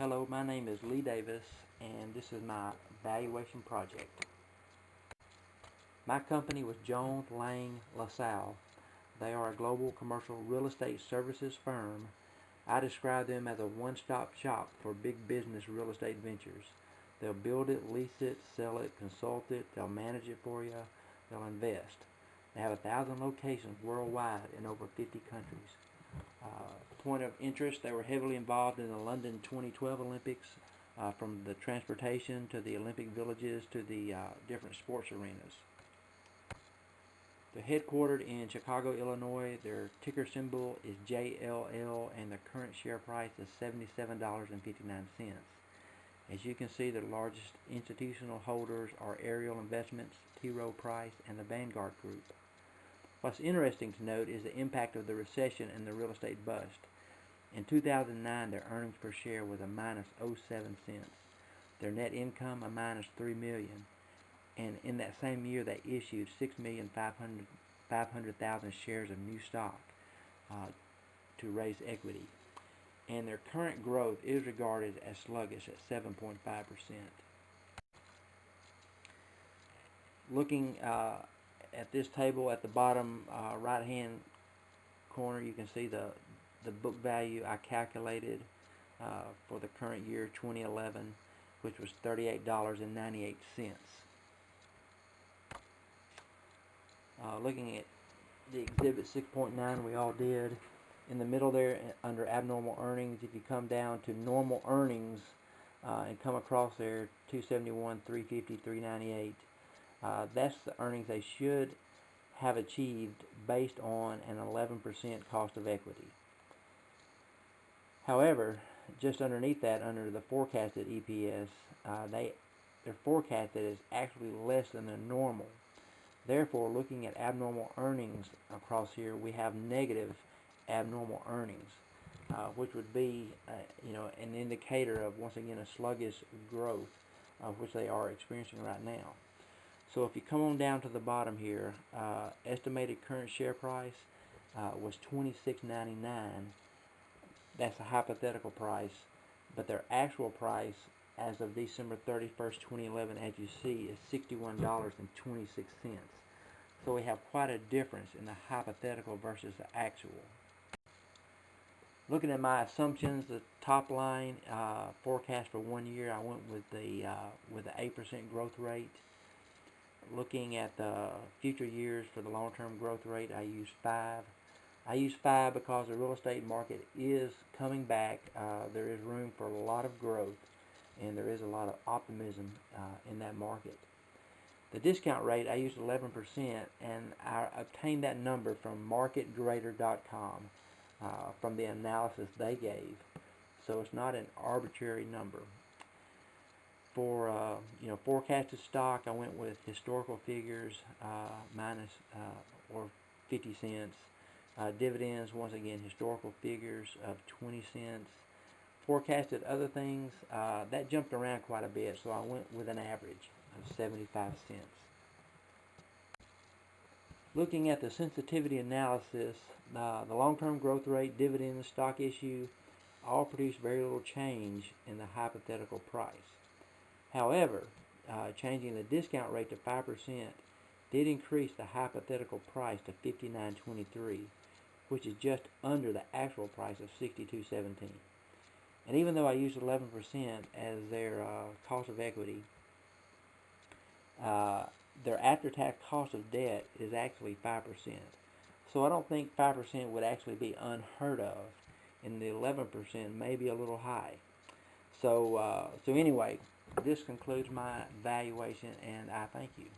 Hello, my name is Lee Davis, and this is my valuation project. My company was Jones, Lang, LaSalle. They are a global commercial real estate services firm. I describe them as a one-stop shop for big business real estate ventures. They'll build it, lease it, sell it, consult it, they'll manage it for you, they'll invest. They have 1,000 locations worldwide in over 50 countries. Point of interest, they were heavily involved in the London 2012 Olympics, from the transportation to the Olympic villages to the different sports arenas. They're headquartered in Chicago, Illinois. Their ticker symbol is JLL, and their current share price is $77.59. As you can see, the largest institutional holders are Ariel Investments, T. Rowe Price, and the Vanguard Group. What's interesting to note is the impact of the recession and the real estate bust. In 2009, their earnings per share was a minus 0.07 cents. Their net income a minus $3 million. And in that same year, they issued 6,500,000 shares of new stock to raise equity. And their current growth is regarded as sluggish at 7.5%. Looking at this table at the bottom right-hand corner, you can see the book value I calculated for the current year 2011, which was $38.98. Looking at the exhibit 6.9, we all did. In the middle there, under abnormal earnings, if you come down to normal earnings and come across there, 271, 350, 398, that's the earnings they should have achieved based on an 11% cost of equity. However, just underneath that, under the forecasted EPS, their forecasted is actually less than the normal. Therefore, looking at abnormal earnings across here, we have negative abnormal earnings, which would be, an indicator of, once again, a sluggish growth, which they are experiencing right now. So if you come on down to the bottom here, estimated current share price was $26.99. That's a hypothetical price, but their actual price as of December 31st, 2011, as you see, is $61.26. So we have quite a difference in the hypothetical versus the actual. Looking at my assumptions, the top line forecast for 1 year, I went with the 8% growth rate. Looking at the future years for the long-term growth rate, I use 5. I use 5 because the real estate market is coming back. There is room for a lot of growth, and there is a lot of optimism in that market. The discount rate, I used 11%, and I obtained that number from marketgrader.com from the analysis they gave. So it's not an arbitrary number. For forecasted stock, I went with historical figures minus or 50 cents. Dividends, once again, historical figures of 20 cents. Forecasted other things, that jumped around quite a bit, so I went with an average of 75 cents. Looking at the sensitivity analysis, the long-term growth rate, dividends, stock issue, all produce very little change in the hypothetical price. However, changing the discount rate to 5% did increase the hypothetical price to $59.23, which is just under the actual price of $62.17. And even though I used 11% as their cost of equity, their after-tax cost of debt is actually 5%. So I don't think 5% would actually be unheard of, and the 11% may be a little high. So anyway, this concludes my valuation, and I thank you.